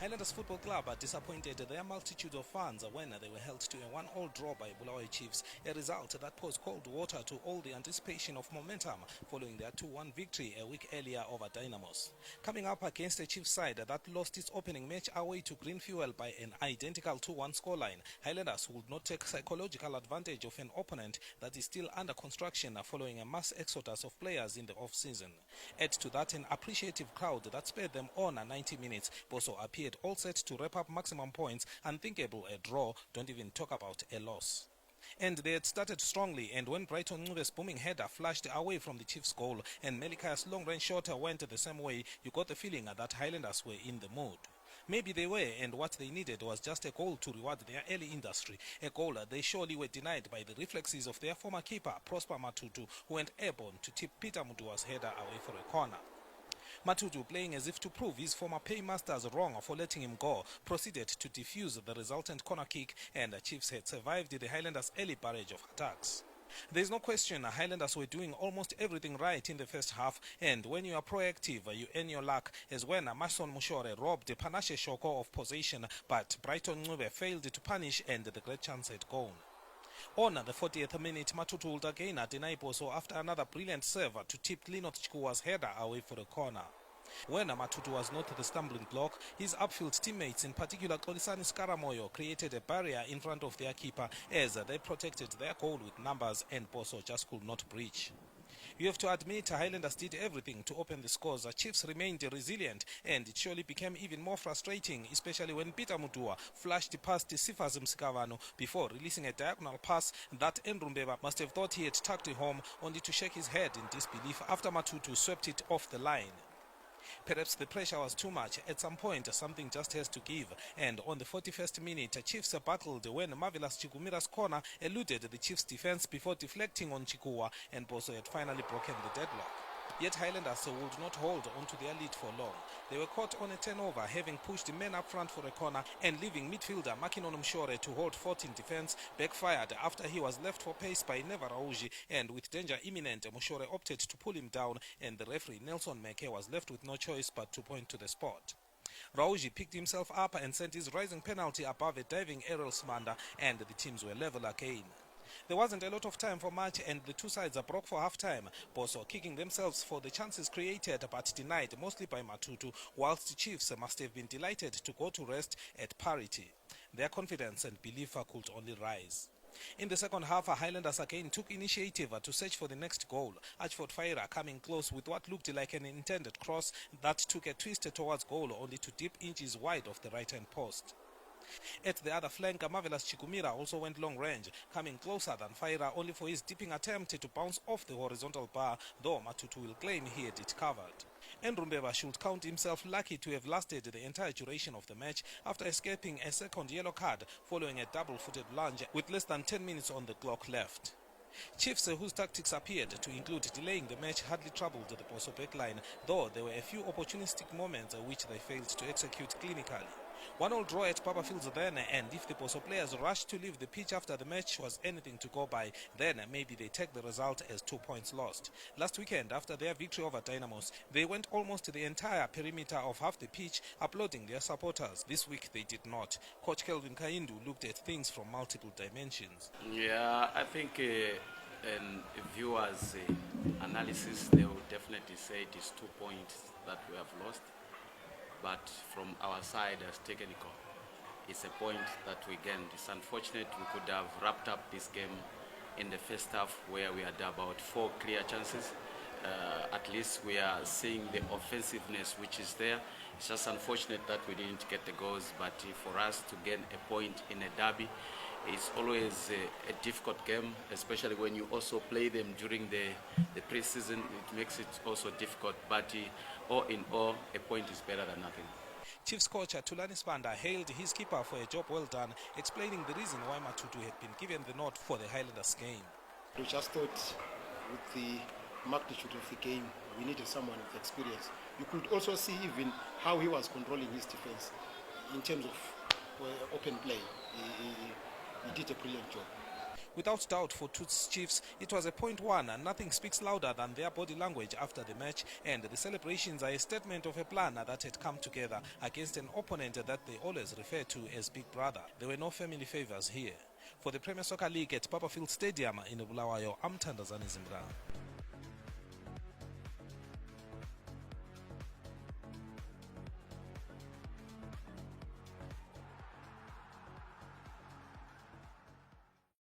Highlanders Football Club disappointed their multitude of fans when they were held to a 1-1 draw by Bulawayo Chiefs, a result that pours cold water to all the anticipation of momentum following their 2-1 victory a week earlier over Dynamos. Coming up against a Chiefs side that lost its opening match away to Green Fuel by an identical 2-1 scoreline, Highlanders would not take psychological advantage of an opponent that is still under construction following a mass exodus of players in the off-season. Add to that an appreciative crowd that spared them on 90 minutes. Boso appeared all set to wrap up maximum points. Unthinkable a draw, don't even talk about a loss. And they had started strongly, and when Brighton Ncuve's booming header flashed away from the Chiefs' goal and Melika's long-range shot went the same way, you got the feeling that Highlanders were in the mood. Maybe they were, and what they needed was just a goal to reward their early industry, a goal they surely were denied by the reflexes of their former keeper, Prosper Matutu, who went airborne to tip Peter Mudua's header away for a corner. Matutu, playing as if to prove his former paymasters wrong for letting him go, proceeded to defuse the resultant corner kick, and the Chiefs had survived the Highlanders' early barrage of attacks. There is no question Highlanders were doing almost everything right in the first half, and when you are proactive, you earn your luck, as when Mason Mushore robbed Panashe Shoko of possession, but Brighton Ncuve failed to punish and the great chance had gone. On the 40th minute, Matutu would again deny Boso after another brilliant serve to tip Linot Chikuwa's header away for a corner. When Matutu was not the stumbling block, his upfield teammates, in particular Kolisani Skaramoyo, created a barrier in front of their keeper as they protected their goal with numbers and Boso just could not breach. You have to admit Highlanders did everything to open the scores. The Chiefs remained resilient, and it surely became even more frustrating, especially when Peter Mudua flashed past Sifas Msikavano before releasing a diagonal pass that Ndrumbeba must have thought he had tucked it home, only to shake his head in disbelief after Matutu swept it off the line. Perhaps the pressure was too much. At some point, something just has to give. And on the 41st minute, Chiefs battled when Marvelous Chikumira's corner eluded the Chiefs' defense before deflecting on Chikuwa, and Boso had finally broken the deadlock. Yet Highlanders would not hold on to their lead for long. They were caught on a turnover, having pushed men up front for a corner and leaving midfielder Makinon Mshore to hold 14 defense, backfired after he was left for pace by Neva Rauji, and with danger imminent, Mshore opted to pull him down, and the referee Nelson Meke was left with no choice but to point to the spot. Rauji picked himself up and sent his rising penalty above a diving Errol Smanda, and the teams were level again. There wasn't a lot of time for much, and the two sides broke for half-time, Boso kicking themselves for the chances created but denied mostly by Matutu, whilst the Chiefs must have been delighted to go to rest at parity. Their confidence and belief could only rise. In the second half, Highlanders again took initiative to search for the next goal. Ashford Faira coming close with what looked like an intended cross that took a twist towards goal, only to dip inches wide of the right-hand post. At the other flank, Marvelous Chikumira also went long range, coming closer than Faira, only for his dipping attempt to bounce off the horizontal bar, though Matutu will claim he had it covered. Ndrumbeba should count himself lucky to have lasted the entire duration of the match after escaping a second yellow card following a double-footed lunge with less than 10 minutes on the clock left. Chiefs, whose tactics appeared to include delaying the match, hardly troubled the Boso backline, though there were a few opportunistic moments which they failed to execute clinically. 1-1 draw at Papa Fields then, and if the Boso players rushed to leave the pitch after the match was anything to go by, then maybe they take the result as 2 points lost. Last weekend, after their victory over Dynamos, they went almost the entire perimeter of half the pitch, applauding their supporters. This week they did not. Coach Kelvin Kaindu looked at things from multiple dimensions. Yeah, I think in viewers' analysis, they will definitely say it is 2 points that we have lost. But from our side as technical, it's a point that we gained. It's unfortunate we could have wrapped up this game in the first half where we had about 4 clear chances. At least we are seeing the offensiveness which is there. It's just unfortunate that we didn't get the goals, but for us to gain a point in a derby, it's always a difficult game, especially when you also play them during the pre-season. It makes it also difficult, but all in all, a point is better than nothing. Chiefs coach Tulani Spanda hailed his keeper for a job well done, explaining the reason why Matutu had been given the nod for the Highlanders game. We just thought with the magnitude of the game, we needed someone with experience. You could also see even how he was controlling his defense in terms of open play. He did a brilliant job. Without doubt for Tuks Chiefs, it was a 0.1 and nothing speaks louder than their body language after the match, and the celebrations are a statement of a plan that had come together against an opponent that they always refer to as Big Brother. There were no family favors here. For the Premier Soccer League at Papafield Stadium in Bulawayo, I'm Thandazani Zimbra.